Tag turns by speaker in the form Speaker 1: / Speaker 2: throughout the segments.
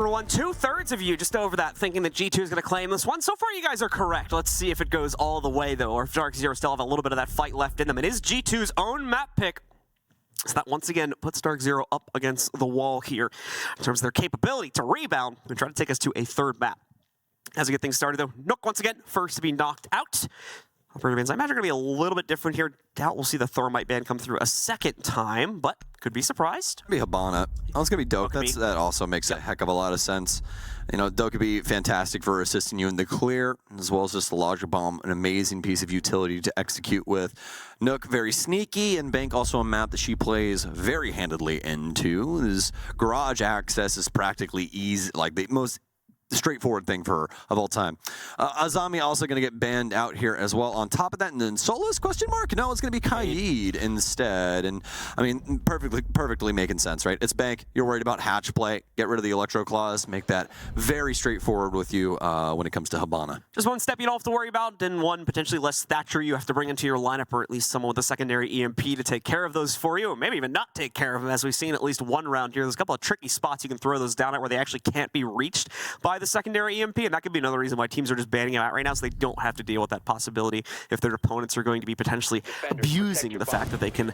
Speaker 1: Number one, 2/3 of you just over that thinking that G2 is going to claim this one. So far, you guys are correct. Let's see if it goes all the way, though, or if DarkZero still have a little bit of that fight left in them. It is G2's own map pick. So that once again puts DarkZero up against the wall here in terms of their capability to rebound and try to take us to a third map. As we get things started, though, Nook once again, first to be knocked out. Operator bans, I imagine, are going to be a little bit different here. Doubt we'll see the Thermite ban come through a second time, but could be surprised.
Speaker 2: It's going to be Hibana. Oh, it's going to be Doke. That also makes a heck of a lot of sense. You know, Doke could be fantastic for assisting you in the clear, as well as just the Logic Bomb, an amazing piece of utility to execute with. Nook, very sneaky, and Bank also a map that she plays very handedly into. His garage access is practically easy, like the most straightforward thing for her of all time. Azami also going to get banned out here as well. On top of that, and then Solus, question mark? No, it's going to be Kaid instead. And I mean, perfectly making sense, right? It's Bank. You're worried about hatch play. Get rid of the Electro Claws. Make that very straightforward with you when it comes to Hibana.
Speaker 1: Just one step you don't have to worry about, and one potentially less Thatcher you have to bring into your lineup, or at least someone with a secondary EMP to take care of those for you, or maybe even not take care of them, as we've seen at least one round here. There's a couple of tricky spots you can throw those down at where they actually can't be reached by the secondary EMP, and that could be another reason why teams are just banning him out right now, so they don't have to deal with that possibility if their opponents are going to be potentially abusing the fact that they can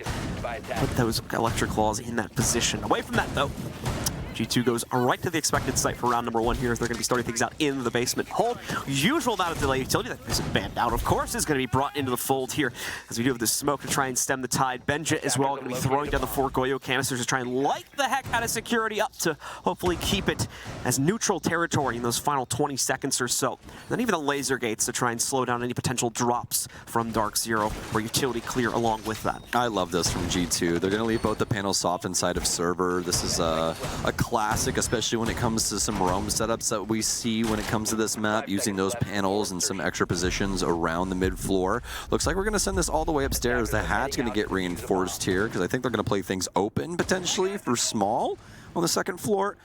Speaker 1: put those Electric Claws in that position. Away from that, though, G2 goes right to the expected site for round number one here, as they're going to be starting things out in the basement hold. Usual amount of delay utility that isn't banned out, of course, is going to be brought into the fold here, as we do have the smoke to try and stem the tide. Benja as well going to be throwing down the 4 Goyo canisters to try and light the heck out of security up to hopefully keep it as neutral territory in those final 20 seconds or so. And then even the laser gates to try and slow down any potential drops from DarkZero, or utility clear along with that.
Speaker 2: I love this from G2. They're going to leave both the panels soft inside of server. This is a classic, especially when it comes to some roam setups that we see when it comes to this map, using those panels and some extra positions around the mid floor. Looks like we're going to send this all the way upstairs. The hatch going to get reinforced here, because I think they're going to play things open potentially for small on the second floor.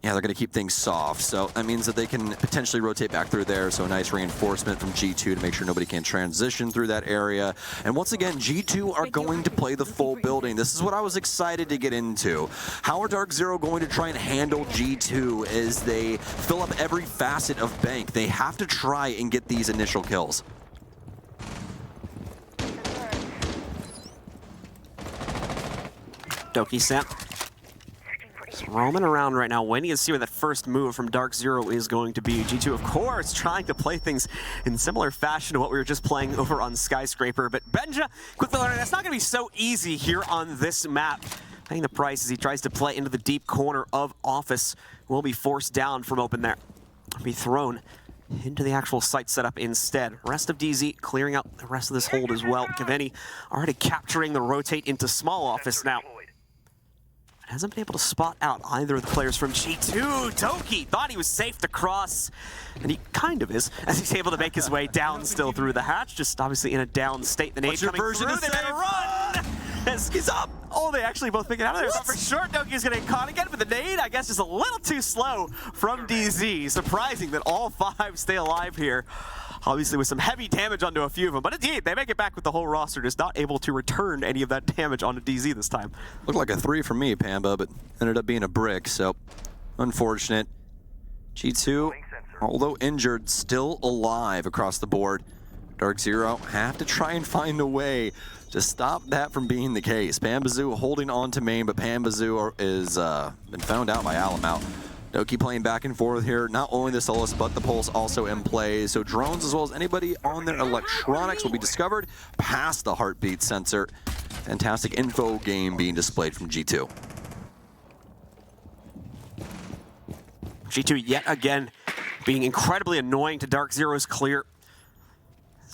Speaker 2: Yeah, they're going to keep things soft, so that means that they can potentially rotate back through there, so a nice reinforcement from G2 to make sure nobody can transition through that area. And once again, G2 are going to play the full building. This is what I was excited to get into. How are DarkZero going to try and handle G2 as they fill up every facet of Bank? They have to try and get these initial kills.
Speaker 1: Doki sent. Just roaming around right now, waiting to see where that first move from DarkZero is going to be. G2, of course, trying to play things in similar fashion to what we were just playing over on Skyscraper. But Benja, quickly learning that's not going to be so easy here on this map. Paying the price as he tries to play into the deep corner of Office. Will be forced down from open there. Be thrown into the actual site setup instead. Rest of DZ clearing out the rest of this hold as well. Kaveni already capturing the rotate into small Office now. Hasn't been able to spot out either of the players from G2. Doki thought he was safe to cross, and he kind of is, as he's able to make his way down still through the hatch, just obviously in a down state. The nade coming through, they better run! He's up! Oh, they actually both pick it out of there. Thought for sure Doki's gonna get caught again, but the nade, I guess, just a little too slow from DZ. Surprising that all 5 stay alive here. Obviously with some heavy damage onto a few of them, but indeed, they make it back with the whole roster, just not able to return any of that damage onto DZ this time.
Speaker 2: Looked like a 3 for me, Pamba, but ended up being a brick, so unfortunate. G2, although injured, still alive across the board. DarkZero have to try and find a way to stop that from being the case. Pambazoo holding on to main, but Pambazoo is been found out by Alamau. Doki playing back and forth here. Not only the Solus, but the Pulse also in play. So drones, as well as anybody on their electronics, will be discovered past the heartbeat sensor. Fantastic info game being displayed from G2.
Speaker 1: G2 yet again being incredibly annoying to DarkZero's clear.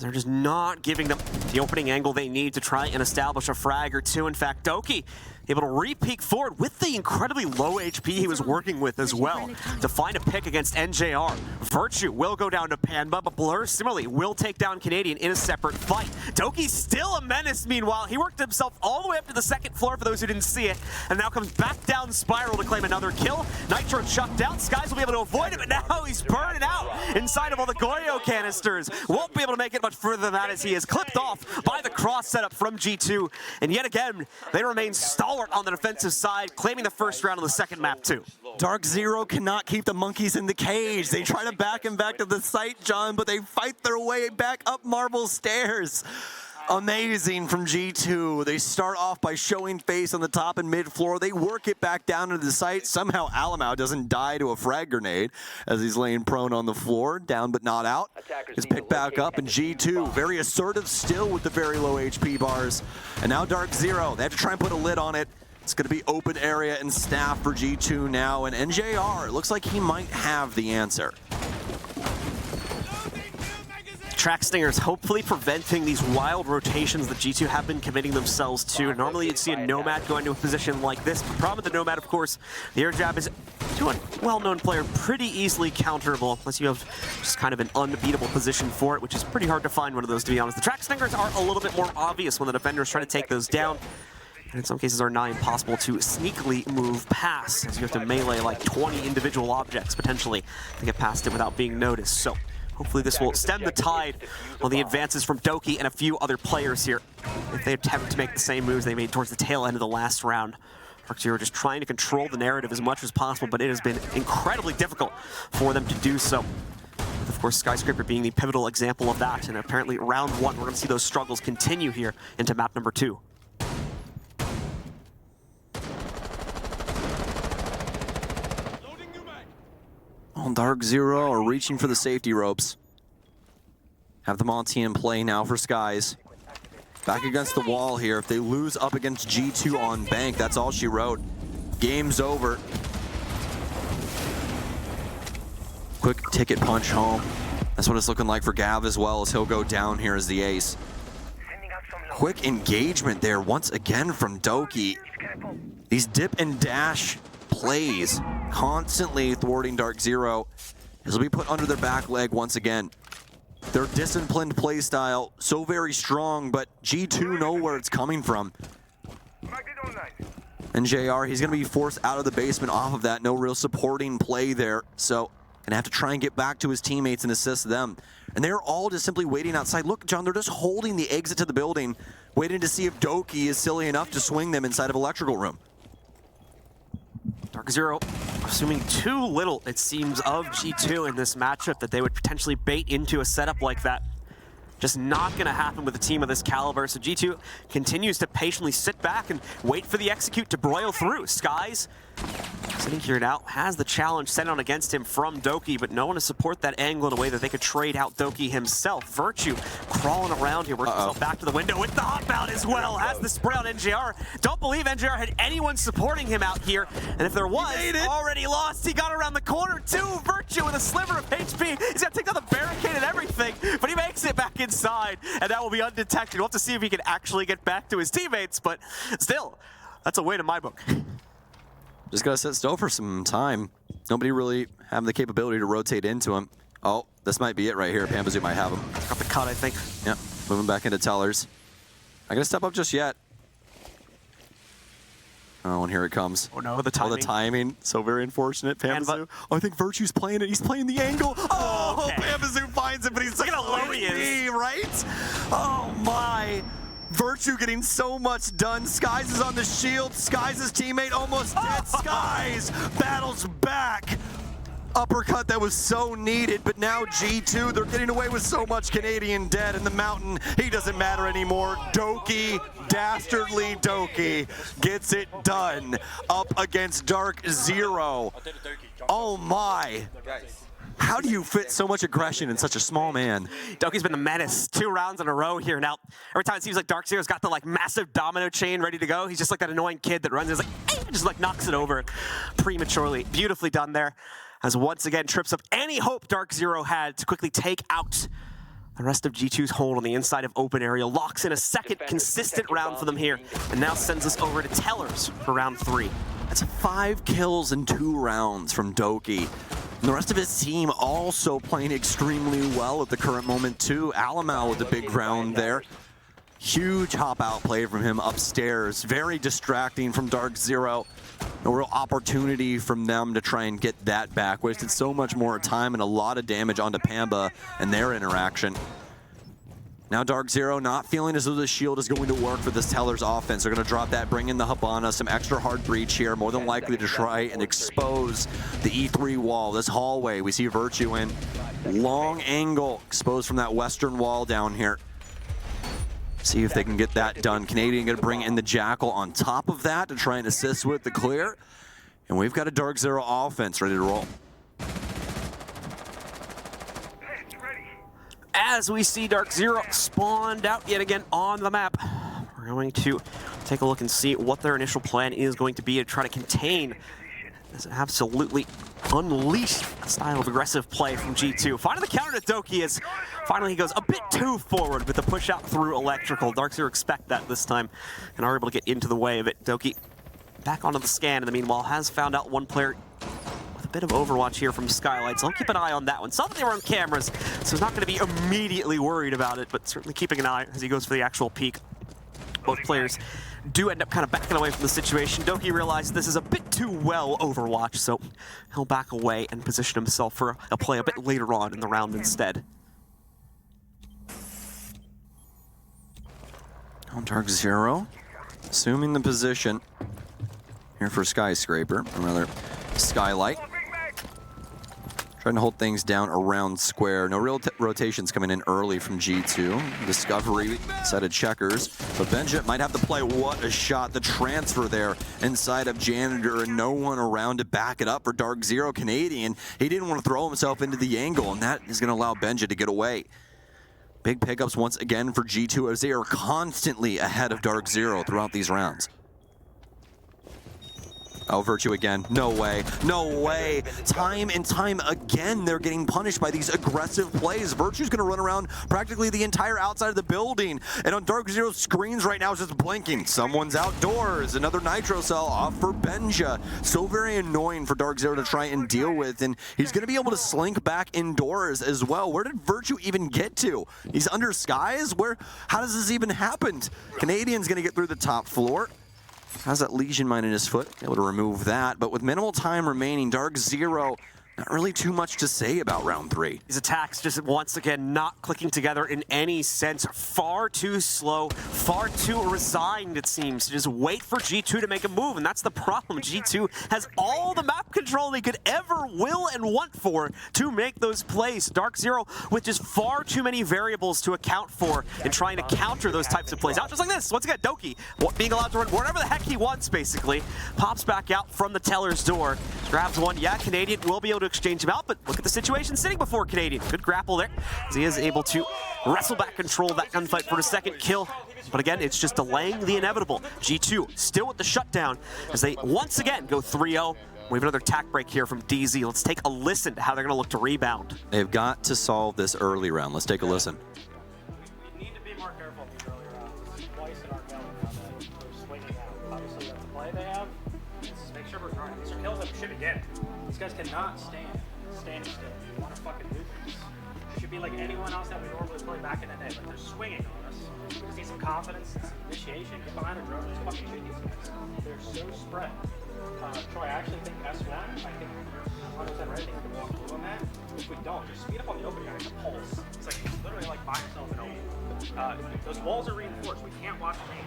Speaker 1: They're just not giving them the opening angle they need to try and establish a frag or two. In fact, Doki able to re-peek forward with the incredibly low HP he was working with as well to find a pick against NJR. Virtue will go down to Panba, but Blur similarly will take down Canadian in a separate fight. Doki's still a menace meanwhile. He worked himself all the way up to the second floor for those who didn't see it, and now comes back down Spiral to claim another kill. Nitro chucked out. Skies will be able to avoid it, but now he's burning out inside of all the Goyo canisters. Won't be able to make it much further than that as he is clipped off off by the cross setup from G2. And yet again, they remain stalwart on the defensive side, claiming the first round of the second map too.
Speaker 2: DarkZero cannot keep the monkeys in the cage. They try to back him back to the site, John, but they fight their way back up marble stairs. Amazing from G2. They start off by showing face on the top and mid floor. They work it back down into the site. Somehow Alamau doesn't die to a frag grenade as he's laying prone on the floor, down but not out. Is picked back up, and G2 very assertive still with the very low HP bars. And now DarkZero, they have to try and put a lid on it. It's going to be open area and staff for G2 now, and NJR, it looks like he might have the answer.
Speaker 1: Track Stingers hopefully preventing these wild rotations that G2 have been committing themselves to. Normally you'd see a Nomad go into a position like this. The problem with the Nomad, of course, the air jab is, to a well-known player, pretty easily counterable, unless you have just kind of an unbeatable position for it, which is pretty hard to find one of those, to be honest. The Track Stingers are a little bit more obvious when the defenders try to take those down, and in some cases are nigh impossible to sneakily move past, as you have to melee like 20 individual objects, potentially, to get past it without being noticed. So hopefully this will stem the tide on the advances from Doki and a few other players here. If they attempt to make the same moves they made towards the tail end of the last round. DarkZero just trying to control the narrative as much as possible, but it has been incredibly difficult for them to do so. With, of course, Skyscraper being the pivotal example of that, and apparently round one, we're going to see those struggles continue here into map number 2.
Speaker 2: Well, DarkZero are reaching for the safety ropes. Have the Monty in play now for Skies. Back against the wall here. If they lose up against G2 on bank, that's all she wrote. Game's over. Quick ticket punch home. That's what it's looking like for Gav as well, as he'll go down here as the ace. Quick engagement there once again from Doki. These dip and dash plays constantly thwarting DarkZero. This will be put under their back leg once again. Their disciplined play style, so very strong, but G2 know where it's coming from. And JR, he's going to be forced out of the basement off of that. No real supporting play there. So gonna have to try and get back to his teammates and assist them. And they're all just simply waiting outside. Look, John, they're just holding the exit to the building, waiting to see if Doki is silly enough to swing them inside of electrical room.
Speaker 1: DarkZero assuming too little, it seems, of G2 in this matchup that they would potentially bait into a setup like that. Just not going to happen with a team of this caliber. So G2 continues to patiently sit back and wait for the execute to broil through. Skies sitting here now has the challenge sent on against him from Doki, but no one to support that angle in a way that they could trade out Doki himself. Virtue crawling around here, working himself back to the window with the hop out as well. Has the spray on NJR. Don't believe NJR had anyone supporting him out here. And if there was, already lost. He got around the corner too. Virtue with a sliver of HP. He's got to take down the barricade and everything, but he makes it back inside, and that will be undetected. We'll have to see if he can actually get back to his teammates, but still, that's a win in my book.
Speaker 2: Just gotta sit still for some time. Nobody really having the capability to rotate into him. Oh, this might be it right here. Pambazoo might have him.
Speaker 1: Got the cut, I think.
Speaker 2: Yep, moving back into tellers. Not gonna step up just yet. Oh, and here it comes.
Speaker 1: Oh no, the timing.
Speaker 2: Oh, the timing. So very unfortunate. Pambazoo. Oh, I think Virtue's playing it. He's playing the angle. Oh, okay. Pambazoo finds it, but he's
Speaker 1: look at how low he is.
Speaker 2: Right? Oh my. Virtue getting so much done. Skies is on the shield. Skies' teammate almost dead. Skies battles back. Uppercut that was so needed, but now G2, they're getting away with so much Canadian dead in the mountain. He doesn't matter anymore. Doki, dastardly Doki, gets it done up against DarkZero. Oh my. How do you fit so much aggression in such a small man?
Speaker 1: Doki's been the menace 2 rounds in a row here. Now, every time it seems like DarkZero's got the massive domino chain ready to go, he's just like that annoying kid that runs and is like, just knocks it over prematurely. Beautifully done there, as once again trips up any hope DarkZero had to quickly take out the rest of G2's hold on the inside of open area. Locks in a second consistent round for them here, and now sends us over to tellers for round 3.
Speaker 2: That's 5 kills in 2 rounds from Doki. And the rest of his team also playing extremely well at the current moment too. Alamau with a big round there. Huge hop out play from him upstairs. Very distracting from DarkZero. No real opportunity from them to try and get that back. Wasted so much more time and a lot of damage onto Pamba and their interaction. Now DarkZero not feeling as though the shield is going to work for this Teller's offense. They're going to drop that, bring in the Habana, some extra hard breach here, more than likely to try and expose the E3 wall, this hallway. We see Virtue in long angle, exposed from that western wall down here. See if they can get that done. Canadian going to bring in the Jackal on top of that to try and assist with the clear. And we've got a DarkZero offense ready to roll.
Speaker 1: As we see DarkZero spawned out yet again on the map, we're going to take a look and see what their initial plan is going to be to try to contain this absolutely unleashed style of aggressive play from G2. Finding the counter to Doki as finally he goes a bit too forward with the push out through electrical. DarkZero expect that this time and are able to get into the way of it. Doki back onto the scan in the meanwhile, has found out one player with a bit of overwatch here from Skylight, so I'll keep an eye on that one. Saw that they were on cameras, so he's not going to be immediately worried about it, but certainly keeping an eye as he goes for the actual peak. Both players do end up kind of backing away from the situation. Doki realized this is a bit too well Overwatch, so he'll back away and position himself for a play a bit later on in the round instead.
Speaker 2: On DarkZero, assuming the position here for Skyscraper, or rather Skylight. Trying to hold things down around square. No real rotations coming in early from G2. Discovery set of checkers, but Benja might have to play. What a shot. The transfer there inside of Janitor and no one around to back it up for DarkZero. Canadian, he didn't want to throw himself into the angle, and that is going to allow Benja to get away. Big pickups once again for G2 as they are constantly ahead of DarkZero throughout these rounds. Oh, Virtue again. No way. No way. Time and time again, they're getting punished by these aggressive plays. Virtue's going to run around practically the entire outside of the building. And on DarkZero's screens right now, it's just blinking. Someone's outdoors. Another Nitro Cell off for Benja. So very annoying for DarkZero to try and deal with. And he's going to be able to slink back indoors as well. Where did Virtue even get to? He's under skies? How does this even happen? Canadian's going to get through the top floor. Has that Legion Mine in his foot, able to remove that. But with minimal time remaining, DarkZero, not really too much to say about round 3.
Speaker 1: These attacks just once again not clicking together in any sense. Far too slow, far too resigned it seems to just wait for G2 to make a move, and that's the problem. G2 has all the map control they could ever will and want for to make those plays. DarkZero with just far too many variables to account for in trying to counter those types of plays. Out just like this. Once again, Doki being allowed to run whatever the heck he wants basically. Pops back out from the teller's door. Grabs one. Yeah, Canadian will be able to exchange him out, but look at the situation sitting before Canadian. Good grapple there, as he is able to wrestle back control of that gunfight for the second kill. But again, it's just delaying the inevitable. G2 still with the shutdown as they once again go 3-0. We have another tack break here from DZ. Let's take a listen to how they're going to look to rebound.
Speaker 2: They've got to solve this early round. Let's take a listen.
Speaker 3: We need to be more careful in the early rounds. Twice in our belly now that they're swinging out. Obviously, that's the play they have. Just make sure we're trying. These are kills that we should be getting. These guys cannot stand still. You want to fucking do things. It should be like anyone else that we normally play back in the day. Like they're swinging on us. We just need some confidence, some initiation. Get behind a drone. Just fucking shoot these guys. They're so spread. Troy, I actually think S1. I think you're 100% right. I think we can walk through on that. If we don't, just speed up on the open guy. It's a pulse. It's like literally like by yourself and open. Those walls are reinforced. We can't watch main.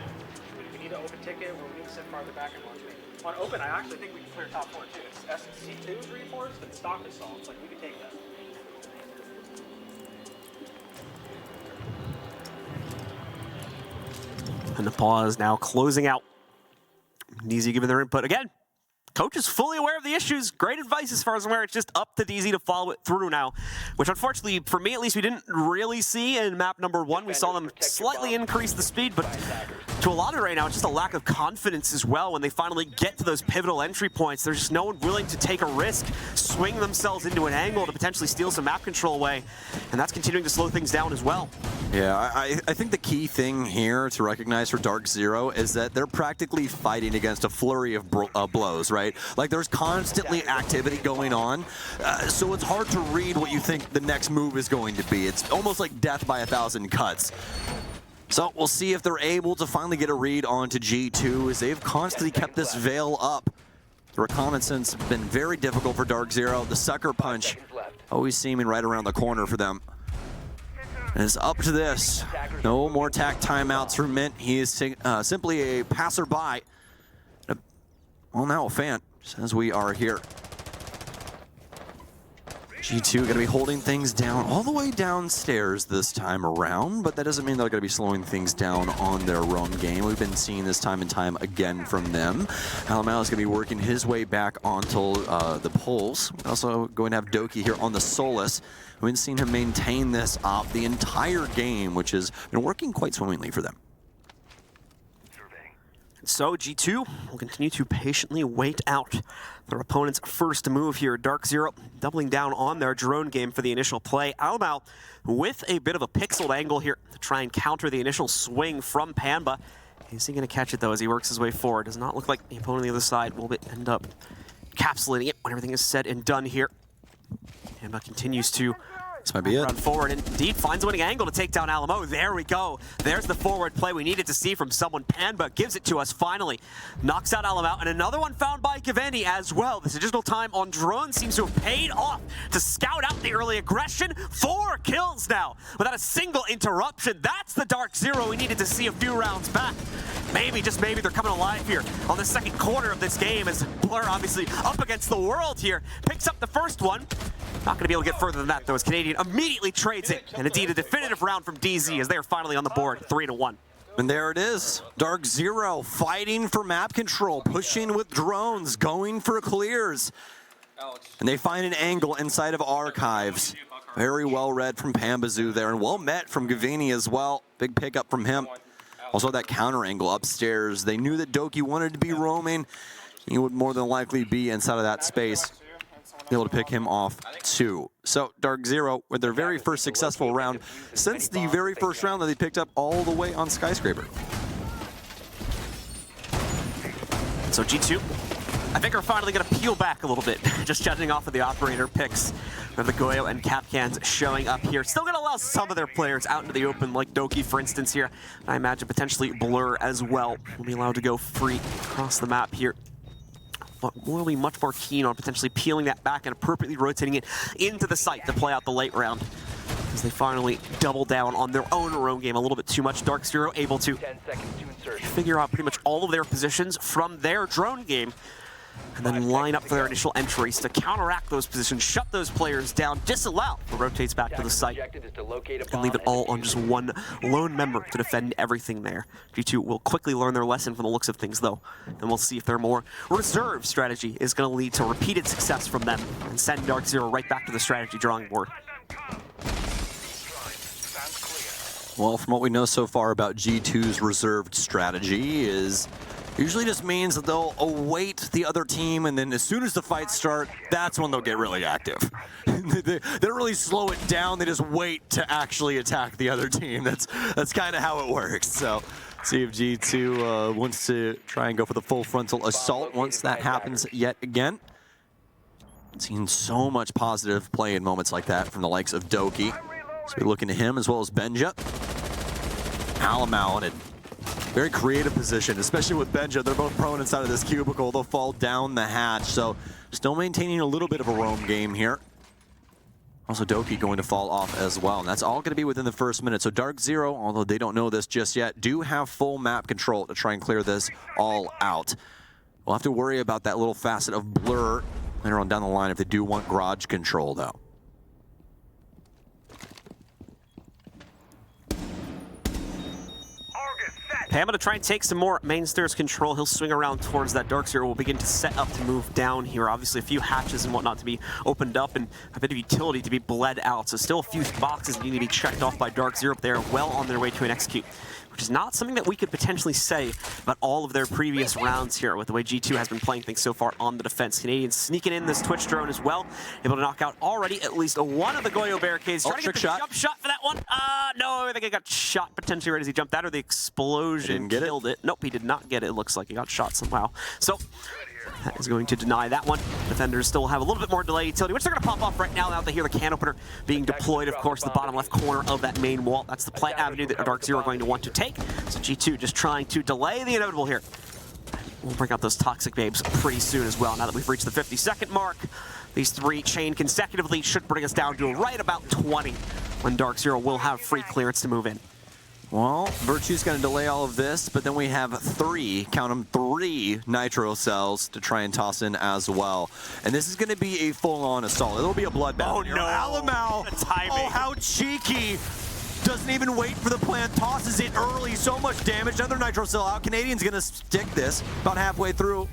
Speaker 3: We need to open ticket, or we need to sit farther back and watch main. On open, I actually think we can clear top 4 too. It's C2 is reinforced, and stock is solved. Like we can take that.
Speaker 1: And the pause now closing out. DZ giving their input again. Coach is fully aware of the issues. Great advice as far as I'm aware. It's just up to DZ to follow it through now, which unfortunately, for me at least, we didn't really see in map number 1. We saw them slightly increase the speed, but to a lot of it right now, it's just a lack of confidence as well. When they finally get to those pivotal entry points, there's just no one willing to take a risk, swing themselves into an angle to potentially steal some map control away, and that's continuing to slow things down as well.
Speaker 2: Yeah, I think the key thing here to recognize for DarkZero is that they're practically fighting against a flurry of blows, right? Like there's constantly activity going on, so it's hard to read what you think the next move is going to be. It's almost like death by 1,000 cuts. So we'll see if they're able to finally get a read onto G2 as they've constantly kept this veil up. The reconnaissance has been very difficult for DarkZero. The sucker punch always seeming right around the corner for them. And it's up to this. No more tack timeouts for Mint. He is simply a passerby. Well, now a fan, as we are here. G2 going to be holding things down all the way downstairs this time around, but that doesn't mean they're going to be slowing things down on their roam game. We've been seeing this time and time again from them. Alamau is going to be working his way back onto the poles. Also going to have Doki here on the Solus. We've been seeing him maintain this op the entire game, which has been working quite swimmingly for them.
Speaker 1: So G2 will continue to patiently wait out their opponent's first move here. DarkZero doubling down on their drone game for the initial play. Alamau with a bit of a pixeled angle here to try and counter the initial swing from Pamba. Is he going to catch it though as he works his way forward? Does not look like the opponent on the other side will end up encapsulating it when everything is said and done here. Pamba continues to
Speaker 2: this might be it.
Speaker 1: Run forward and indeed finds a winning angle to take down Alamo. There we go. There's the forward play we needed to see from someone. Pamba gives it to us finally. Knocks out Alamo, and another one found by Givenchy as well. This additional time on drone seems to have paid off to scout out the early aggression. 4 kills now without a single interruption. That's the DarkZero we needed to see a few rounds back. Maybe, just maybe, they're coming alive here on the second quarter of this game as Blur obviously up against the world here. Picks up the first one. Not going to be able to get further than that, though, as Canadian immediately trades it. And indeed, a definitive round from DZ as they are finally on the board, 3-1.
Speaker 2: And there it is. DarkZero fighting for map control, pushing with drones, going for clears. And they find an angle inside of Archives. Very well read from Pambazoo there, and well met from Gavini as well. Big pickup from him. Also that counter angle upstairs. They knew that Doki wanted to be roaming. He would more than likely be inside of that space, able to pick him off too. So DarkZero with their very first successful round since the very first round that they picked up all the way on Skyscraper.
Speaker 1: So G2, I think are finally going to peel back a little bit, just judging off of the operator picks of the Goyo and Capcans showing up here. Still going to allow some of their players out into the open, like Doki, for instance, here. I imagine potentially Blur as well will be allowed to go free across the map here. But we'll be much more keen on potentially peeling that back and appropriately rotating it into the site to play out the late round, as they finally double down on their own roam game a little bit too much. DarkZero able to figure out pretty much all of their positions from their drone game, and then line up for their initial entries to counteract those positions, shut those players down, disallow the rotates back to the site, and leave it all on just one lone member to defend everything there. G2 will quickly learn their lesson from the looks of things, though, and we'll see if their more reserved strategy is going to lead to repeated success from them and send DarkZero right back to the strategy drawing board.
Speaker 2: Well, from what we know so far about G2's reserved strategy is usually just means that they'll await the other team, and then as soon as the fights start, that's when they'll get really active. They don't really slow it down, they just wait to actually attack the other team. That's kind of how it works. So see if G2 wants to try and go for the full frontal assault once that happens yet again. Seen so much positive play in moments like that from the likes of Doki. So we're looking to him as well as Benja. Alamau in a very creative position, especially with Benja. They're both prone inside of this cubicle. They'll fall down the hatch. So still maintaining a little bit of a roam game here. Also Doki going to fall off as well. And that's all going to be within the first minute. So DarkZero, although they don't know this just yet, do have full map control to try and clear this all out. We'll have to worry about that little facet of Blur later on down the line if they do want garage control, though.
Speaker 1: Pamba to try and take some more main stairs control. He'll swing around towards that. DarkZero will begin to set up to move down here. Obviously a few hatches and whatnot to be opened up and a bit of utility to be bled out. So still a few boxes that need to be checked off by DarkZero, but they are well on their way to an execute, which is not something that we could potentially say about all of their previous rounds here with the way G2 has been playing things so far on the defense. Canadians sneaking in this Twitch drone as well, able to knock out already at least one of the Goyo barricades. Trying to get the jump shot for that one. No, I think it got shot potentially right as he jumped out, or the explosion killed it. Nope, he did not get it. It looks like he got shot somehow. So that is going to deny that one. Defenders still have a little bit more delay utility, which they're going to pop off right now they hear the can opener being deployed, of course, the bottom left corner of that main wall. That's the plant avenue that DarkZero are going to want to take. So G2 just trying to delay the inevitable here. We'll bring out those toxic babes pretty soon as well. Now that we've reached the 50-second mark, these 3 chain consecutively should bring us down to right about 20. when DarkZero will have free clearance to move in.
Speaker 2: Well, Virtue's going to delay all of this, but then we have count them, three Nitro cells to try and toss in as well. And this is going to be a full-on assault. It'll be a bloodbath.
Speaker 1: Oh, no.
Speaker 2: Alamau,
Speaker 1: The timing.
Speaker 2: oh, how cheeky. Doesn't even wait for the plant, tosses it early. So much damage. Another Nitro cell out. Canadian's going to stick this about halfway through.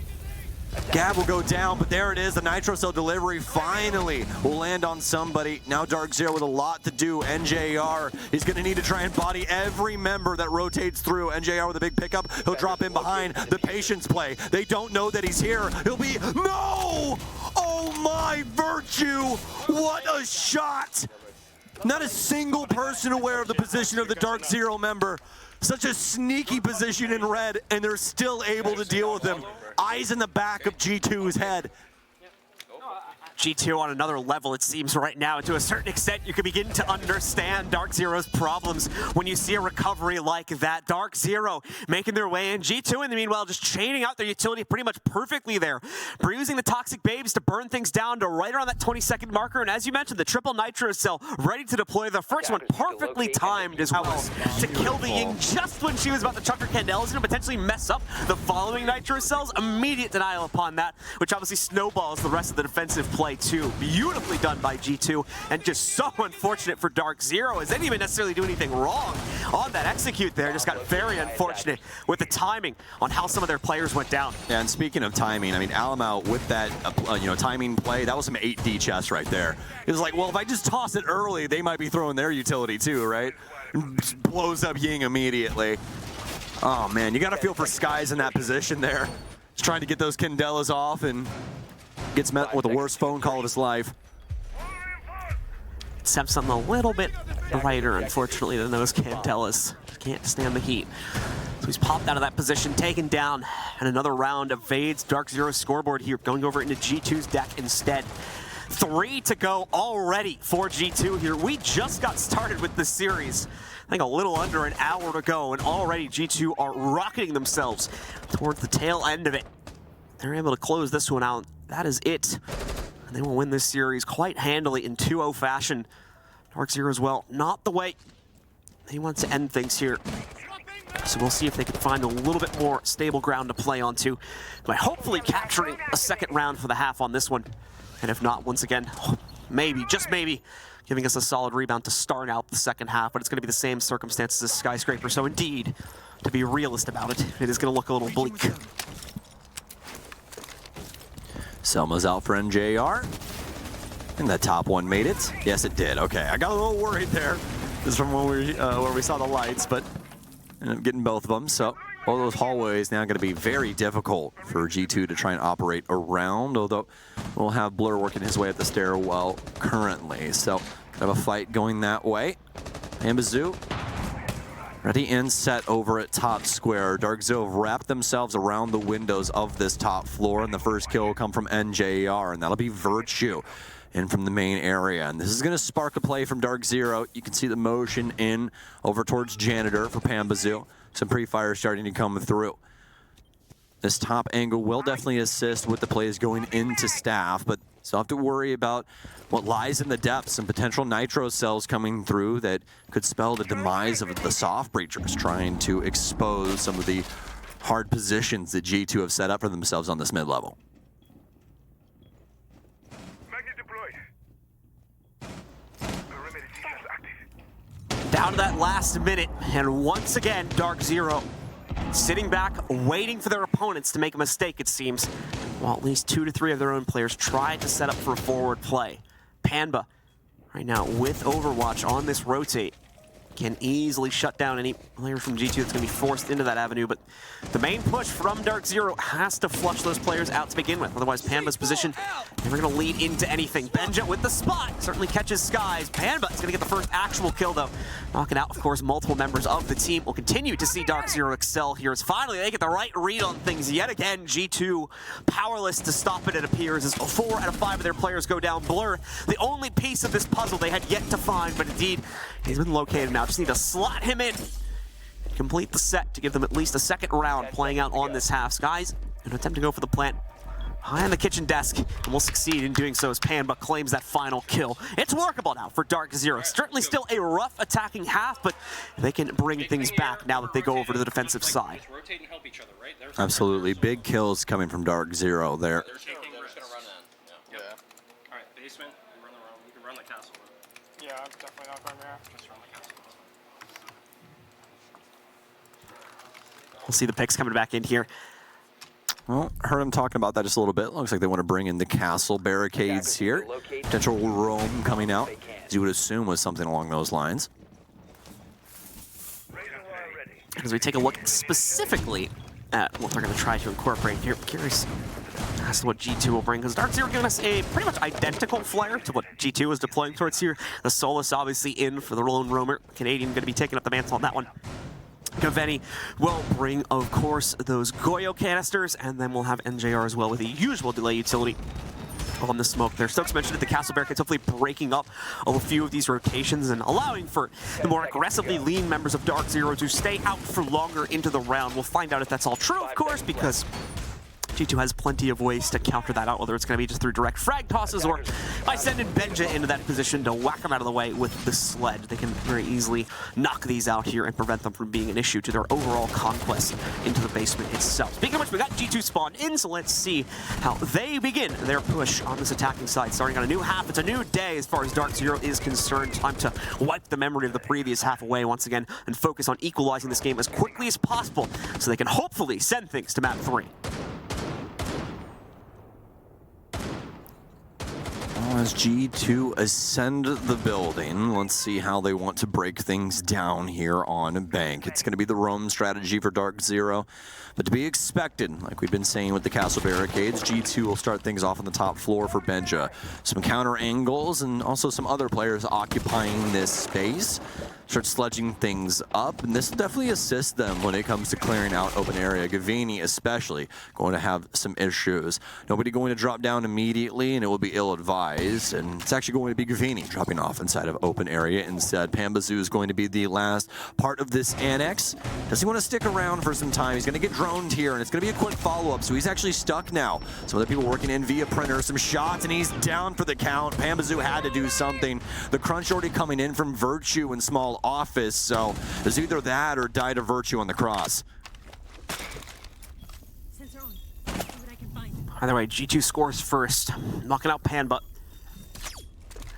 Speaker 2: Gab will go down, but there it is. The Nitro Cell delivery finally will land on somebody. Now DarkZero with a lot to do. NJR is going to need to try and body every member that rotates through. NJR with a big pickup. He'll drop in behind the Patience play. They don't know that he's here. He'll be... No! Oh my Virtue! What a shot! Not a single person aware of the position of the DarkZero member. Such a sneaky position in red, and they're still able to deal with him. Eyes in the back of G2's head.
Speaker 1: G2 on another level, it seems right now. To a certain extent, you can begin to understand DarkZero's problems when you see a recovery like that. DarkZero making their way in. G2, in the meanwhile, just chaining out their utility pretty much perfectly there. Using the Toxic Babes to burn things down to right around that 20-second marker. And as you mentioned, the triple Nitro cell ready to deploy. The first one perfectly timed as well to kill the Ying just when she was about to chuck her Candelas and potentially mess up the following Nitro cells. Immediate denial upon that, which obviously snowballs the rest of the defensive play too. Beautifully done by G2, and just so unfortunate for DarkZero, as they didn't even necessarily do anything wrong on that execute there. Just got very unfortunate with the timing on how some of their players went down.
Speaker 2: Yeah, and speaking of timing, I mean, Alamau with that timing play, that was some 8D chess right there. It was like, well, if I just toss it early, they might be throwing their utility too, right? Just blows up Ying immediately. Oh man, you got to feel for Skies in that position there. Just trying to get those Candelas off and gets met with the worst phone call of his life.
Speaker 1: Except something a little bit brighter, unfortunately, than those Candelas. Can't stand the heat. So he's popped out of that position, taken down, and another round evades DarkZero's scoreboard here, going over into G2's deck instead. 3 to go already for G2 here. We just got started with this series. I think a little under an hour to go, and already G2 are rocketing themselves towards the tail end of it. They're able to close this one out. That is it. And they will win this series quite handily in 2-0 fashion. DarkZero as well, not the way he wants to end things here. So we'll see if they can find a little bit more stable ground to play onto by hopefully capturing a second round for the half on this one. And if not, once again, maybe, just maybe, giving us a solid rebound to start out the second half. But it's going to be the same circumstances as Skyscraper. So indeed, to be realist about it, it is going to look a little bleak.
Speaker 2: Selma's out for NJR. And that top one made it. Yes, it did. Okay, I got a little worried there. This is from when where we saw the lights, but ended up getting both of them. So all those hallways now going to be very difficult for G2 to try and operate around, although we'll have Blur working his way up the stairwell currently. So kind of a fight going that way. Ambazoo ready and set over at top square. DarkZero have wrapped themselves around the windows of this top floor, and the first kill will come from NJR, and that'll be Virtue in from the main area. And this is going to spark a play from DarkZero. You can see the motion in over towards Janitor for Pambazoo. Some pre-fire starting to come through. This top angle will definitely assist with the plays going into staff, but still have to worry about what lies in the depths and potential Nitro cells coming through that could spell the demise of the soft breachers, trying to expose some of the hard positions that G2 have set up for themselves on this mid-level.
Speaker 1: Down to that last minute, and once again, DarkZero sitting back, waiting for their opponents to make a mistake, it seems. While at least 2 to 3 of their own players try to set up for a forward play. Panba, right now, with Overwatch on this rotate, can easily shut down any player from G2 that's going to be forced into that avenue, but the main push from DarkZero has to flush those players out to begin with. Otherwise, Panba's position never going to lead into anything. Benja with the spot certainly catches Skies. Panba is going to get the first actual kill, though, knocking out, of course, multiple members of the team. We'll continue to see DarkZero excel here as finally they get the right read on things yet again. G2 powerless to stop it appears, as 4 out of 5 of their players go down. Blur, the only piece of this puzzle they had yet to find, but indeed, he's been located now. Just need to slot him in, complete the set to give them at least a second round playing out on this half. Skies, an attempt to go for the plant. high on the kitchen desk, and will succeed in doing so as Pan, but claims that final kill. It's workable now for DarkZero. Certainly still a rough attacking half, but they can bring things back now that they go over to the defensive side.
Speaker 2: Absolutely. Big kills coming from DarkZero there.
Speaker 3: We're just gonna run in. Yeah. All right, basement. You can run the castle.
Speaker 4: Yeah, I'm definitely not going there.
Speaker 3: Just run the castle.
Speaker 1: We'll see the picks coming back in here.
Speaker 2: Well, heard him talking about that just a little bit. Looks like they want to bring in the castle barricades here. Potential roam coming out, as you would assume was something along those lines.
Speaker 1: As we take a look specifically at what they're going to try to incorporate here, I'm curious as to what G2 will bring, because DarkZero giving us a pretty much identical flare to what G2 was deploying towards here. The Solus obviously in for the lone roamer. Canadian going to be taking up the mantle on that one. Gaveni will bring, of course, those Goyo canisters, and then we'll have NJR as well with the usual delay utility on the smoke there. Stokes mentioned that the castle barricades hopefully breaking up a few of these rotations and allowing for the more aggressively lean members of DarkZero to stay out for longer into the round. We'll find out if that's all true, of course, because G2 has plenty of ways to counter that out, whether it's going to be just through direct frag tosses or by sending Benja into that position to whack him out of the way with the sled. They can very easily knock these out here and prevent them from being an issue to their overall conquest into the basement itself. Speaking of which, we got G2 spawned in, so let's see how they begin their push on this attacking side. Starting on a new half, it's a new day as far as DarkZero is concerned. Time to wipe the memory of the previous half away once again and focus on equalizing this game as quickly as possible so they can hopefully send things to map 3.
Speaker 2: As G2 ascend the building, let's see how they want to break things down here on Bank. It's going to be the roam strategy for DarkZero, but to be expected, like we've been saying with the castle barricades, G2 will start things off on the top floor for Benja. Some counter angles and also some other players occupying this space. Start sledging things up, and this will definitely assist them when it comes to clearing out open area. Gavini especially going to have some issues. Nobody going to drop down immediately, and it will be ill-advised, and it's actually going to be Gavini dropping off inside of open area instead. Pambazoo is going to be the last part of this annex. Does he want to stick around for some time? He's going to get droned here, and it's going to be a quick follow-up, so he's actually stuck now. Some other people working in via printer, some shots, and he's down for the count. Pambazoo had to do something. The crunch already coming in from Virtue and Small Office, so there's either that or die to Virtue on the cross.
Speaker 1: Either way, G2 scores first, knocking out Pan, but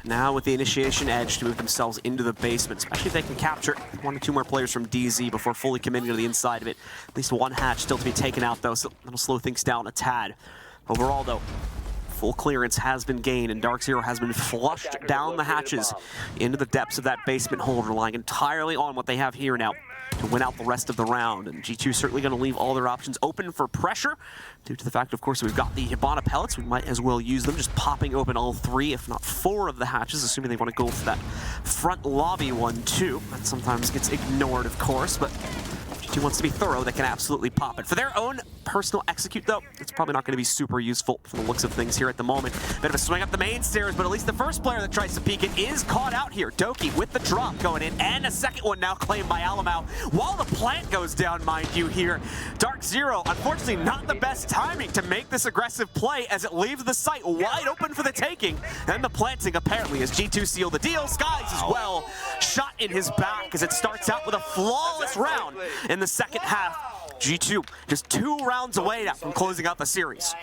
Speaker 1: now with the initiation edge to move themselves into the basement, especially if they can capture 1 or 2 more players from DZ before fully committing to the inside of it. At least 1 hatch still to be taken out, though, so that'll slow things down a tad. Overall, though, full clearance has been gained, and DarkZero has been flushed down the hatches into the depths of that basement hold, relying entirely on what they have here now to win out the rest of the round. And G2 certainly going to leave all their options open for pressure, due to the fact, of course, we've got the Hibana pellets. We might as well use them, just popping open all 3, if not 4 of the hatches, assuming they want to go for that front lobby one, too. That sometimes gets ignored, of course, but G2 wants to be thorough. They can absolutely pop it. For their own personal execute, though, it's probably not going to be super useful for the looks of things here at the moment. Bit of a swing up the main stairs, but at least the first player that tries to peek it is caught out here. Doki with the drop going in, and a second one now claimed by Alamau. While the plant goes down, mind you, here, DarkZero, unfortunately not the best timing to make this aggressive play as it leaves the site wide open for the taking. And the planting apparently as G2 seal the deal. Skies as well, shot in his back as it starts out with a flawless round in the second half. G2 just 2 rounds away now from closing out the series.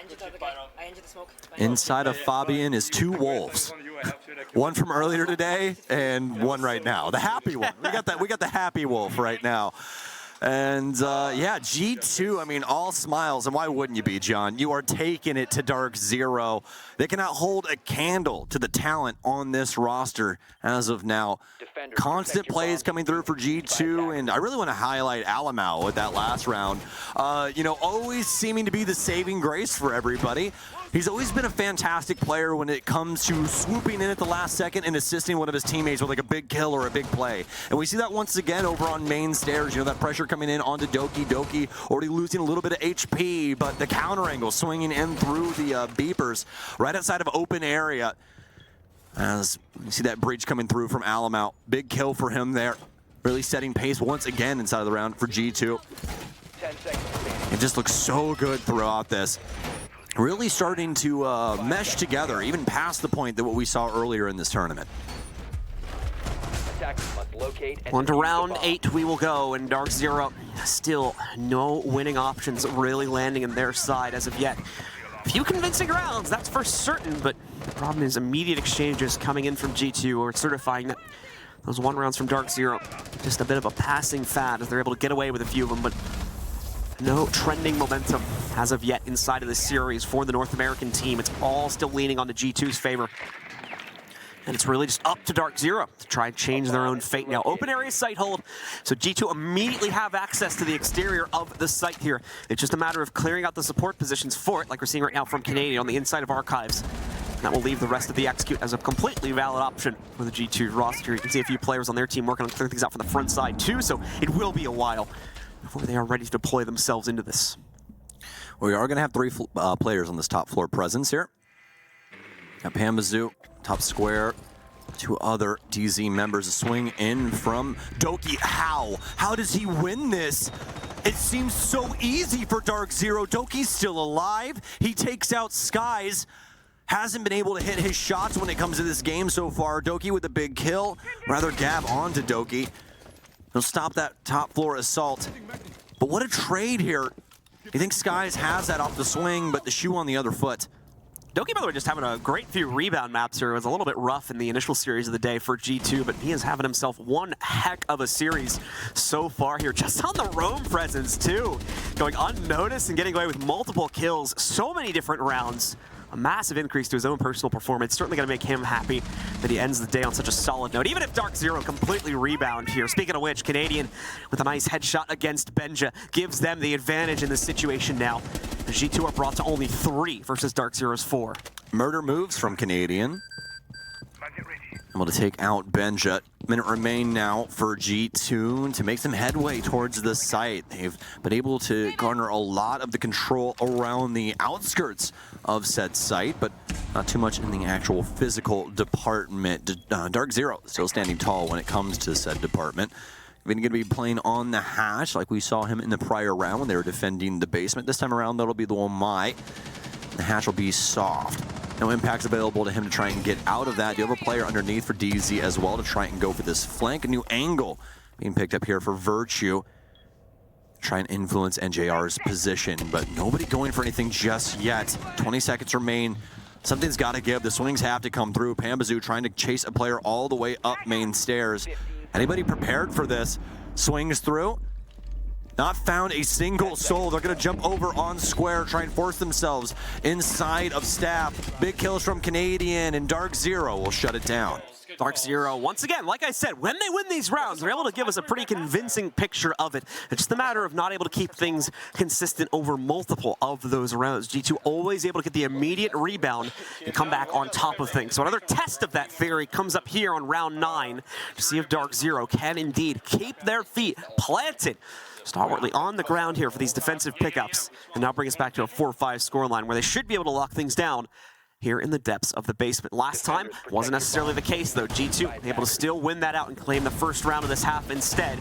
Speaker 2: Inside of Fabian is 2 wolves. One from earlier today and one right now. The happy one. We got the happy wolf right now. And yeah, G2, I mean, all smiles, and why wouldn't you be, John? You are taking it to DarkZero. They cannot hold a candle to the talent on this roster as of now. Constant plays coming through for G2, and I really want to highlight Alamau with that last round. You know, always seeming to be the saving grace for everybody. He's always been a fantastic player when it comes to swooping in at the last second and assisting one of his teammates with like a big kill or a big play. And we see that once again over on main stairs. You know, that pressure coming in onto Doki. Doki already losing a little bit of HP, but the counter angle swinging in through the beepers right outside of open area. As you see that bridge coming through from Alamau. Big kill for him there. Really setting pace once again inside of the round for G2. It just looks so good throughout this. really starting to mesh together, even past the point that what we saw earlier in this tournament.
Speaker 1: On to round 8 we will go, and DarkZero still no winning options really landing in their side as of yet. Few convincing rounds, that's for certain, but the problem is immediate exchanges coming in from G2 or certifying that those 1 rounds from DarkZero, just a bit of a passing fad as they're able to get away with a few of them, but no trending momentum as of yet inside of this series for the North American team. It's all still leaning on the G2's favor. And it's really just up to DarkZero to try and change their own fate now. Open area site hold, so G2 immediately have access to the exterior of the site here. It's just a matter of clearing out the support positions for it, like we're seeing right now from Canadian on the inside of Archives. And that will leave the rest of the execute as a completely valid option for the G2 roster. You can see a few players on their team working on clearing things out from the front side too, so it will be a while before they are ready to deploy themselves into this.
Speaker 2: We are going to have 3 players on this top floor presence here. Got Pamazoo, top square. 2 other DZ members. A swing in from Doki. How does he win this? It seems so easy for DarkZero. Doki's still alive. He takes out Skies. Hasn't been able to hit his shots when it comes to this game so far. Doki with a big kill. Rather Gab onto Doki. He'll stop that top floor assault. But what a trade here. You think Skies has that off the swing, but the shoe on the other foot.
Speaker 1: Doki, by the way, just having a great few rebound maps here. It was a little bit rough in the initial series of the day for G2, but he is having himself one heck of a series so far here. Just on the roam presence, too. Going unnoticed and getting away with multiple kills. So many different rounds. A massive increase to his own personal performance. Certainly going to make him happy that he ends the day on such a solid note. Even if DarkZero completely rebound here. Speaking of which, Canadian with a nice headshot against Benja gives them the advantage in this situation now. The G2 are brought to only 3 versus DarkZero's 4.
Speaker 2: Murder moves from Canadian. Able to take out Benja. Minute remain now for G2 to make some headway towards the site. They've been able to garner a lot of the control around the outskirts of said site, but not too much in the actual physical department. DarkZero still standing tall when it comes to said department. We're going to be playing on the hatch like we saw him in the prior round when they were defending the basement. This time around, that'll be the Womai. The hatch will be soft. No impacts available to him to try and get out of that. You have a player underneath for DZ as well to try and go for this flank. A new angle being picked up here for Virtue. Try and influence NJR's position, but nobody going for anything just yet. 20 seconds remain. Something's got to give. The swings have to come through. Pamazoo trying to chase a player all the way up main stairs. Anybody prepared for this? Swings through. Not found a single soul. They're going to jump over on square, try and force themselves inside of staff. Big kills from Canadian, and DarkZero will shut it down.
Speaker 1: DarkZero, once again, like I said, when they win these rounds, they're able to give us a pretty convincing picture of it. It's just a matter of not able to keep things consistent over multiple of those rounds. G2 always able to get the immediate rebound and come back on top of things. So another test of that theory comes up here on round 9 to see if DarkZero can indeed keep their feet planted stalwartly on the ground here for these defensive pickups, and now bring us back to a 4-5 scoreline where they should be able to lock things down here in the depths of the basement. Last time wasn't necessarily the case though. G2 able to still win that out and claim the first round of this half instead.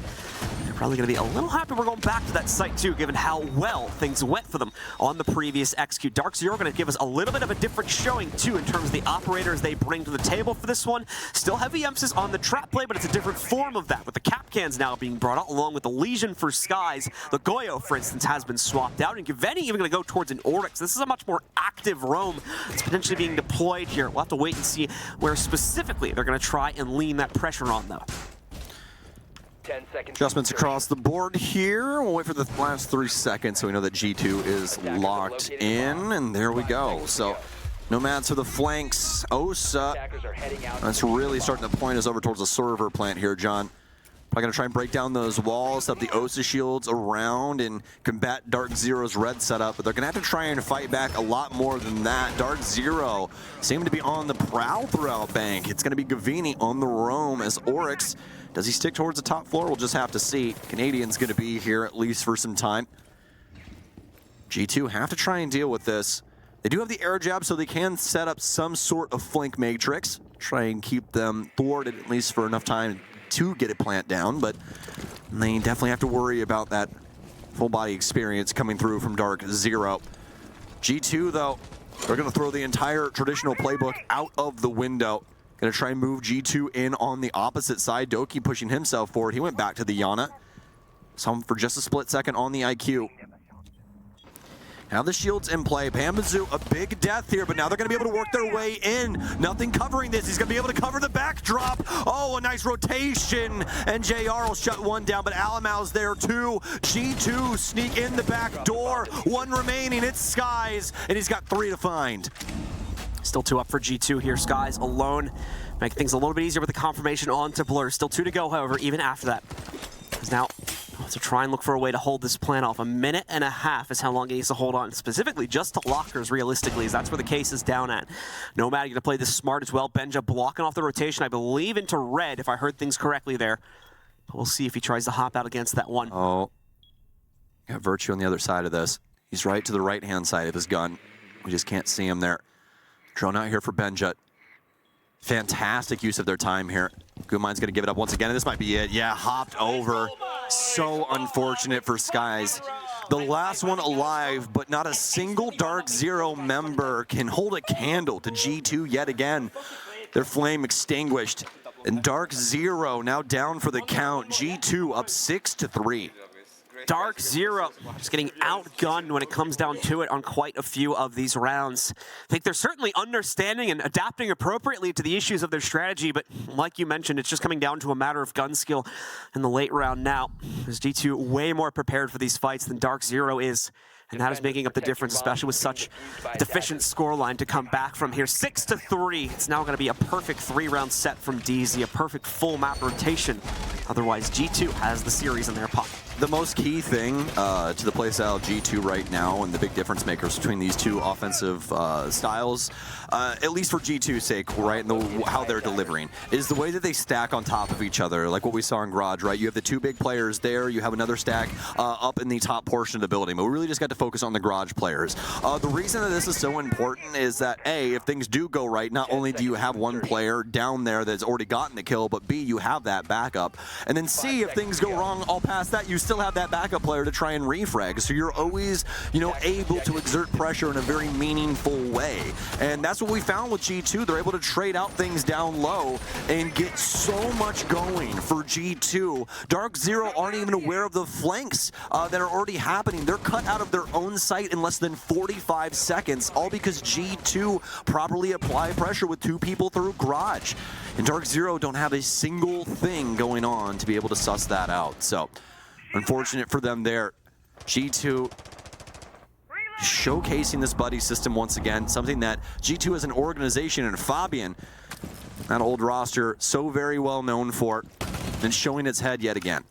Speaker 1: They're probably going to be a little happy we're going back to that site too, given how well things went for them on the previous execute. DarkZero going to give us a little bit of a different showing too in terms of the operators they bring to the table for this one. Still heavy emphasis on the trap play, but it's a different form of that, with the cap cans now being brought out along with the Legion for Skies. The Goyo, for instance, has been swapped out, and Giveni even going to go towards an Oryx. This is a much more active roam that's potentially being deployed here. We'll have to wait and see where specifically they're going to try and lean that pressure on though.
Speaker 5: 10 seconds.
Speaker 2: Adjustments across the board here. We'll wait for the last 3 seconds so we know that G2 is locked in, and there we go. So nomads for the flanks. Osa, that's really starting to point us over towards the server plant here, John. Probably going to try and break down those walls, set the Osa shields around, and combat DarkZero's red setup, but they're going to have to try and fight back a lot more than that. DarkZero seem to be on the prowl throughout bank. It's going to be Giveni on the roam as Oryx. Does he stick towards the top floor? We'll just have to see. Canadian's going to be here at least for some time. G2 have to try and deal with this. They do have the air jab, so they can set up some sort of flank matrix. Try and keep them thwarted at least for enough time to get it plant down, but they definitely have to worry about that full body experience coming through from DarkZero. G2, though, they're going to throw the entire traditional playbook out of the window. Going to try and move G2 in on the opposite side. Doki pushing himself forward. He went back to the Yana. Some for just a split second on the IQ. Now the shield's in play. Pamazoo, a big death here, but now they're going to be able to work their way in. Nothing covering this. He's going to be able to cover the backdrop. Oh, a nice rotation. And JR will shut one down, but Alamau's there too. G2 sneak in the back door. One remaining. It's Skies, and he's got 3 to find.
Speaker 1: Still 2 up for G2 here. Skies alone. Make things a little bit easier with the confirmation onto Blur. Still 2 to go, however, even after that. Because now to try and look for a way to hold this plan off. 1.5 minutes is how long he needs to hold on, specifically just to lockers, realistically, as that's where the case is down at. Nomad going to play this smart as well. Benja blocking off the rotation, I believe, into red, if I heard things correctly there. But we'll see if he tries to hop out against that one.
Speaker 2: Oh, got Virtue on the other side of this. He's right to the right-hand side of his gun. We just can't see him there. Drone out here for Benja. Fantastic use of their time here. Goodmind's going to give it up once again, and this might be it. Yeah, hopped over. So unfortunate for Skies. The last one alive, but not a single DarkZero member can hold a candle to G2 yet again. Their flame extinguished. And DarkZero now down for the count. G2 up 6-3.
Speaker 1: DarkZero just getting outgunned when it comes down to it on quite a few of these rounds. I think they're certainly understanding and adapting appropriately to the issues of their strategy, but like you mentioned, it's just coming down to a matter of gun skill in the late round now. There's G2 way more prepared for these fights than DarkZero is, and that is making up the difference, especially with such a deficient scoreline to come back from here. 6-3. It's now going to be a perfect 3-round set from DZ, a perfect full map rotation. Otherwise, G2 has the series in their pocket.
Speaker 2: The most key thing to the playstyle G2 right now, and the big difference makers between these two offensive styles, at least for G2's sake, right, and how they're delivering, is the way that they stack on top of each other, like what we saw in Garage, right? You have the 2 big players there, you have another stack up in the top portion of the building, but we really just got to focus on the Garage players. The reason that this is so important is that, A, if things do go right, not only do you have one player down there that's already gotten the kill, but B, you have that backup. And then C, if things go wrong all past that, you still have that backup player to try and refrag. So you're always, you know, able to exert pressure in a very meaningful way. And that's what we found with G2. They're able to trade out things down low and get so much going for G2. DarkZero aren't even aware of the flanks that are already happening. They're cut out of their own sight in less than 45 seconds, all because G2 properly apply pressure with 2 people through Garage. And DarkZero don't have a single thing going on to be able to suss that out. So, unfortunate for them there. G2 showcasing this buddy system once again, something that G2 as an organization and Fabian, that old roster, so very well known for, and showing its head yet again.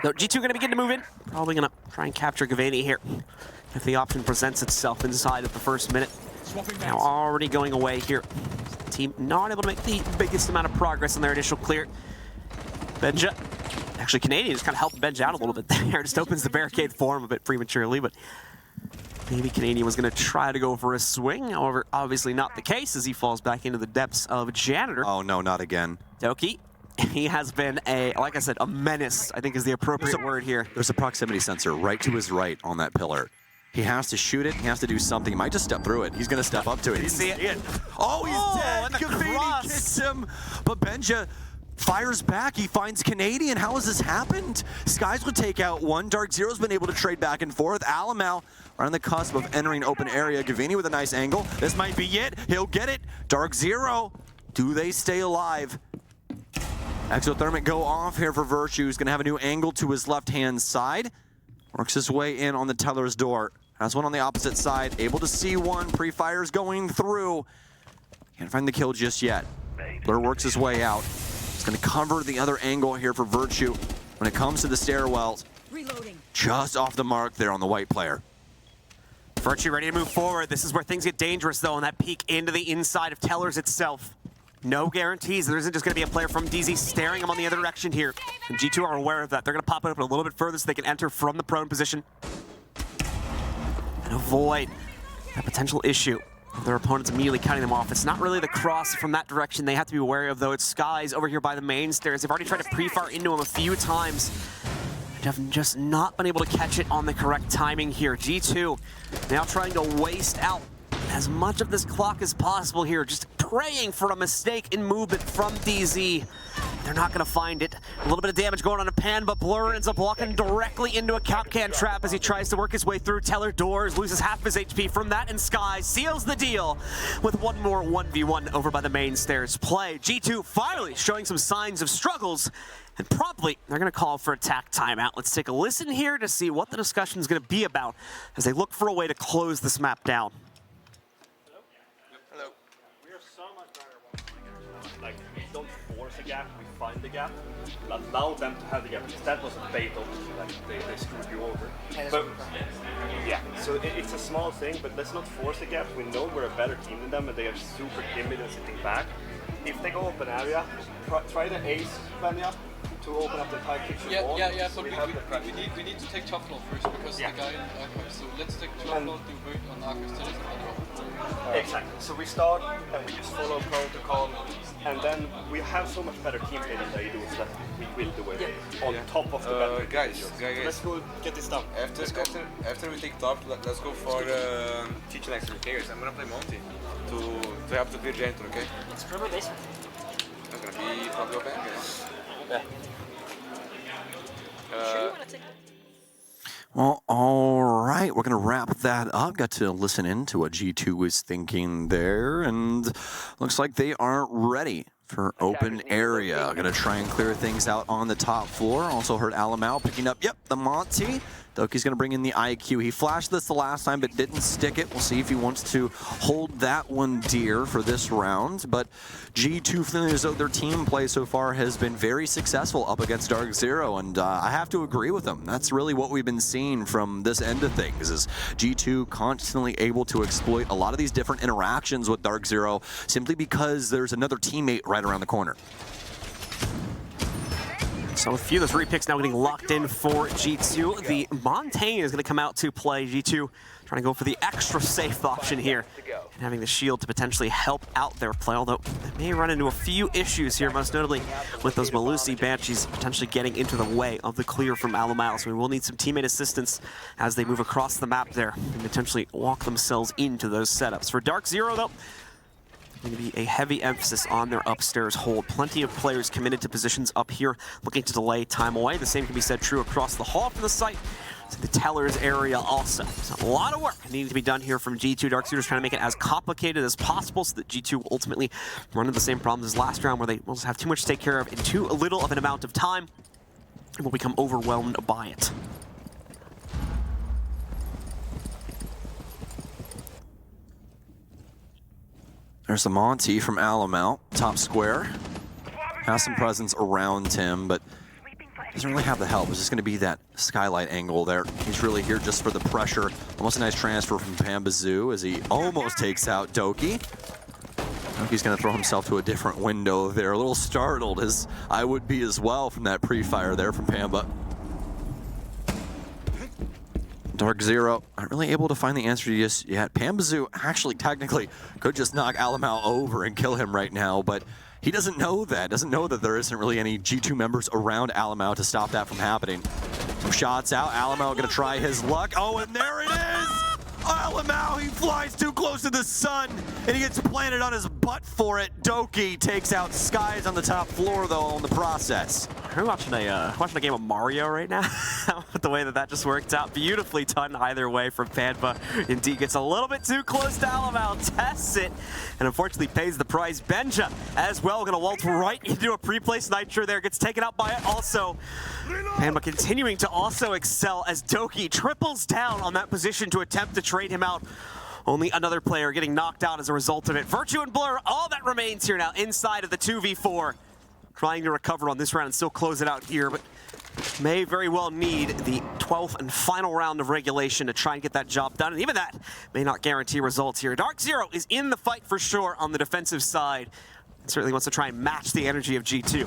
Speaker 1: So G2 going to begin to move in. Probably going to try and capture Gavani here if the option presents itself inside of the first minute. Now already going away here. Team not able to make the biggest amount of progress in their initial clear. Benja, actually Canadian just kind of helped Benja out a little bit there. Just opens the barricade for him a bit prematurely, but maybe Canadian was going to try to go for a swing. However, obviously not the case as he falls back into the depths of Janitor.
Speaker 2: Oh no, not again.
Speaker 1: Doki, he has been like I said, a menace, I think is the appropriate word here.
Speaker 2: There's a proximity sensor right to his right on that pillar. He has to shoot it. He has to do something. He might just step through it. He's going to step up to it.
Speaker 1: You see it?
Speaker 2: Oh, he's dead.
Speaker 1: And the
Speaker 2: Gavani
Speaker 1: cross.
Speaker 2: kicks him. But Benja fires back. He finds Canadian. How has this happened? Skies would take out one. DarkZero's been able to trade back and forth. Alamau are on the cusp of entering open area. Gavani with a nice angle. This might be it. He'll get it. DarkZero. Do they stay alive? Exothermic go off here for Virtue. He's going to have a new angle to his left-hand side. Works his way in on the teller's door. Has one on the opposite side. Able to see one. Pre-fires going through. Can't find the kill just yet. Blur works his way out. He's going to cover the other angle here for Virtue. When it comes to the stairwells,
Speaker 6: reloading.
Speaker 2: Just off the mark there on the white player.
Speaker 1: Virtue ready to move forward. This is where things get dangerous, though, on that peek into the inside of Tellers itself. No guarantees. There isn't just going to be a player from DZ staring him on the other direction here. And G2 are aware of that. They're going to pop it up a little bit further so they can enter from the prone position and avoid that potential issue of their opponents immediately cutting them off. It's not really the cross from that direction they have to be wary of, though. It's Skies over here by the main stairs. They've already tried to pre-fire into him a few times. have just not been able to catch it on the correct timing here. G2 now trying to waste out as much of this clock as possible here, just praying for a mistake in movement from DZ. They're not going to find it. A little bit of damage going on to Pan, but Blur ends up walking directly into a Capcan trap as he tries to work his way through. Teller doors, loses half his HP from that, and Sky seals the deal with one more 1v1 over by the main stairs play. G2 finally showing some signs of struggles, and promptly they're going to call for attack timeout. Let's take a listen here to see what the discussion is going to be about as they look for a way to close this map down.
Speaker 4: Hello.
Speaker 3: We are so much better.
Speaker 6: Like, we don't force a gap, we find the gap. Allow them to have the gap, because that was a bait, obviously, like they screwed you over. But, yeah, so it's a small thing, but let's not force a gap. We know we're a better team than them, and they are super timid and sitting back. If they go open area, try the ace, Vanya, to open up the entire kitchen wall.
Speaker 4: Yeah,
Speaker 6: so
Speaker 4: but we need to take top floor first, because the guy in Archive, so let's take top floor to wait on Archive.
Speaker 6: Exactly. So we start and we just follow protocol, and then we have so much better team play than they do, so that we will do it on top of the battle.
Speaker 7: Guys,
Speaker 6: Let's go get this done.
Speaker 7: After we take top, let's go for teaching extra players. I'm gonna play Monty to help to clear Janitor, okay?
Speaker 3: It's River Basement.
Speaker 7: That's gonna be probably open.
Speaker 6: Okay.
Speaker 2: Well, all right, we're going to wrap that up. Got to listen in to what G2 was thinking there, and looks like they aren't ready for open area. Going to try and clear things out on the top floor. Also heard Alamau picking up, the Monty. Doki's going to bring in the IQ. He flashed this the last time, but didn't stick it. We'll see if he wants to hold that one dear for this round. But G2 feeling as though their team play so far has been very successful up against DarkZero, and I have to agree with them. That's really what we've been seeing from this end of things, is G2 constantly able to exploit a lot of these different interactions with DarkZero simply because there's another teammate right around the corner.
Speaker 1: So a few of those repicks now getting locked in for G2. The Montaigne is going to come out to play. G2 trying to go for the extra safe option here, and having the shield to potentially help out their play, although they may run into a few issues here, most notably with those Malusi Banshees potentially getting into the way of the clear from Alamau. So we will need some teammate assistance as they move across the map there and potentially walk themselves into those setups. For DarkZero, though, going to be a heavy emphasis on their upstairs hold. Plenty of players committed to positions up here, looking to delay time away. The same can be said true across the hall from the site to the Tellers area also. So a lot of work needing to be done here from G2. DarkZero's trying to make it as complicated as possible so that G2 will ultimately run into the same problems as last round, where they will have too much to take care of in too little of an amount of time and will become overwhelmed by it.
Speaker 2: There's the Monty from Alamau, top square. Has some presence around him, but doesn't really have the help. It's just going to be that skylight angle there. He's really here just for the pressure. Almost a nice transfer from Pambazoo as he almost takes out Doki. Doki's going to throw himself to a different window there. A little startled, as I would be as well from that pre-fire there from Pamba. DarkZero not really able to find the answer just yet. Pambazoo actually technically could just knock Alamau over and kill him right now, but he doesn't know that. Doesn't know that there isn't really any G2 members around Alamau to stop that from happening. Some shots out. Alamau gonna try his luck. Oh, and there it is! Alamau, he flies too close to the sun, and he gets planted on his butt for it. Doki takes out Skies on the top floor, though, in the process.
Speaker 1: We're watching a game of Mario right now. The way that just worked out. Beautifully done either way from Panva. Indeed gets a little bit too close to Alamau, tests it, and unfortunately pays the price. Benja as well, gonna waltz right into a pre-placed Nitro there, gets taken out by it also. Panva continuing to also excel as Doki triples down on that position to attempt to trade him out. Only another player getting knocked out as a result of it. Virtue and Blur, all that remains here now inside of the 2v4. Trying to recover on this round and still close it out here, but may very well need the 12th and final round of regulation to try and get that job done, and even that may not guarantee results here. DarkZero is in the fight for sure on the defensive side, and certainly wants to try and match the energy of G2.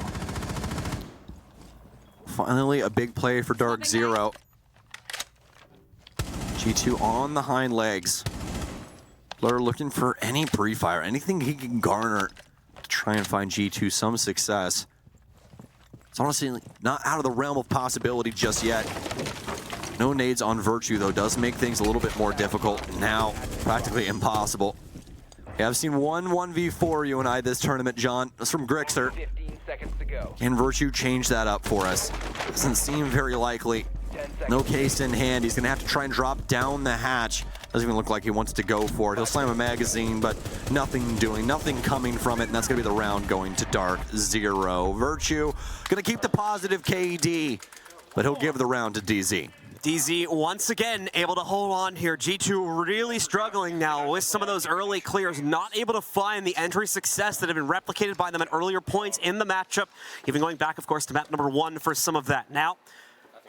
Speaker 2: Finally, a big play for DarkZero. G2 on the hind legs. Blur looking for any pre-fire, anything he can garner to try and find G2 some success. It's honestly not out of the realm of possibility just yet. No nades on Virtue, though, does make things a little bit more difficult. Now, practically impossible. Yeah, I've seen one 1v4 you and I this tournament, John. That's from Grixer.
Speaker 5: 15 seconds to go.
Speaker 2: Can Virtue change that up for us? Doesn't seem very likely. No case in hand. He's going to have to try and drop down the hatch. Doesn't even look like he wants to go for it. He'll slam a magazine, but nothing doing, nothing coming from it, and that's going to be the round going to DarkZero. Virtue going to keep the positive KD, but he'll give the round to DZ.
Speaker 1: DZ once again able to hold on here. G2 really struggling now with some of those early clears, not able to find the entry success that had been replicated by them at earlier points in the matchup. Even going back, of course, to map number 1 for some of that. Now,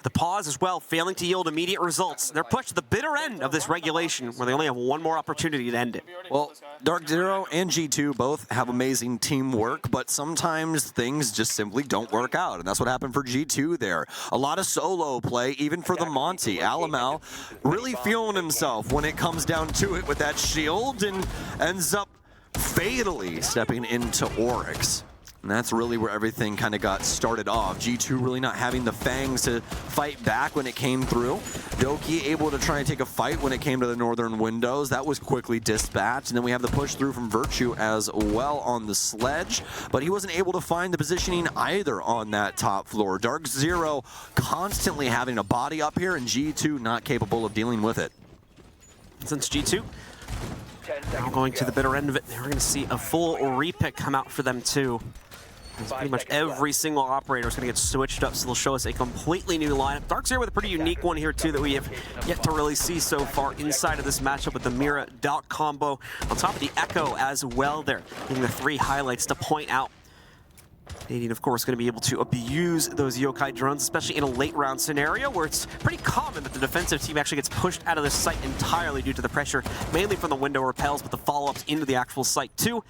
Speaker 1: the pause as well, failing to yield immediate results. They're pushed to the bitter end of this regulation, where they only have one more opportunity to end it.
Speaker 2: Well, DarkZero and G2 both have amazing teamwork, but sometimes things just simply don't work out, and that's what happened for G2 there. A lot of solo play, even for the Monty. Alamal really feeling himself when it comes down to it with that shield, and ends up fatally stepping into Oryx. And that's really where everything kind of got started off. G2 really not having the fangs to fight back when it came through. Doki able to try and take a fight when it came to the northern windows. That was quickly dispatched. And then we have the push through from Virtue as well on the sledge. But he wasn't able to find the positioning either on that top floor. DarkZero constantly having a body up here, and G2 not capable of dealing with it.
Speaker 1: Since G2 now going to the bitter end of it, we're going to see a full repick come out for them too. It's pretty much every single operator is going to get switched up, so they'll show us a completely new lineup. DarkZero with a pretty unique one here too that we have yet to really see so far inside of this matchup with the Mira Dot combo. On top of the Echo as well there, getting the 3 highlights to point out. Canadian, of course, going to be able to abuse those yokai drones, especially in a late round scenario where it's pretty common that the defensive team actually gets pushed out of the site entirely due to the pressure, mainly from the window repels, but the follow-ups into the actual site too.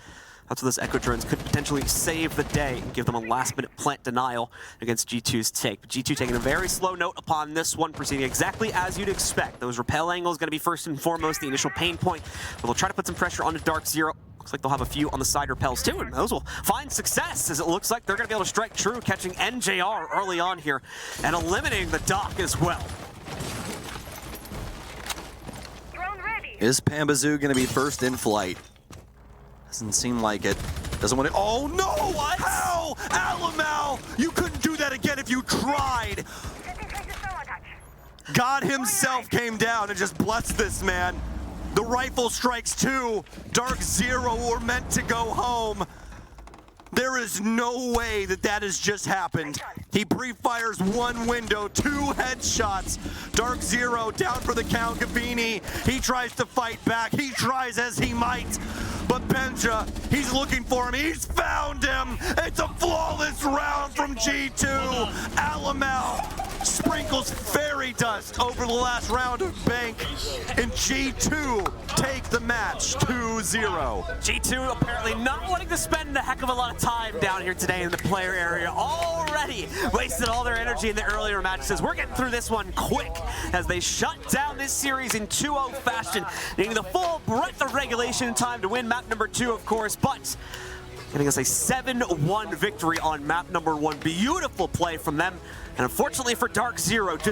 Speaker 1: That's what those Echo drones could potentially save the day and give them a last-minute plant denial against G2's take. But G2 taking a very slow note upon this one, proceeding exactly as you'd expect. Those repel angles going to be first and foremost the initial pain point, but they'll try to put some pressure onto DarkZero. Looks like they'll have a few on the side repels too, and those will find success, as it looks like they're going to be able to strike true, catching NJR early on here and eliminating the Doc as well.
Speaker 8: Drone ready.
Speaker 2: Is Pambazoo going to be first in flight? Doesn't seem like it. Doesn't want it. Oh no! What? How? Alamal! You couldn't do that again if you tried! God himself came down and just blessed this man. The rifle strikes 2. DarkZero were meant to go home. There is no way that that has just happened. He pre-fires 1 window, 2 headshots. DarkZero down for the count. Gabini, he tries to fight back. He tries as he might. But Benja, he's looking for him. He's found him. It's a flawless round from G2. Alamal sprinkles fairy dust over the last round of Bank. And G2 take the match 2-0.
Speaker 1: G2 apparently not wanting to spend a heck of a lot of time down here today in the player area. Already wasted all their energy in the earlier matches. We're getting through this one quick as they shut down this series in 2-0 fashion, needing the full breadth of regulation time to win map number 2, of course, but getting us a 7-1 victory on map number 1. Beautiful play from them, and unfortunately for DarkZero, just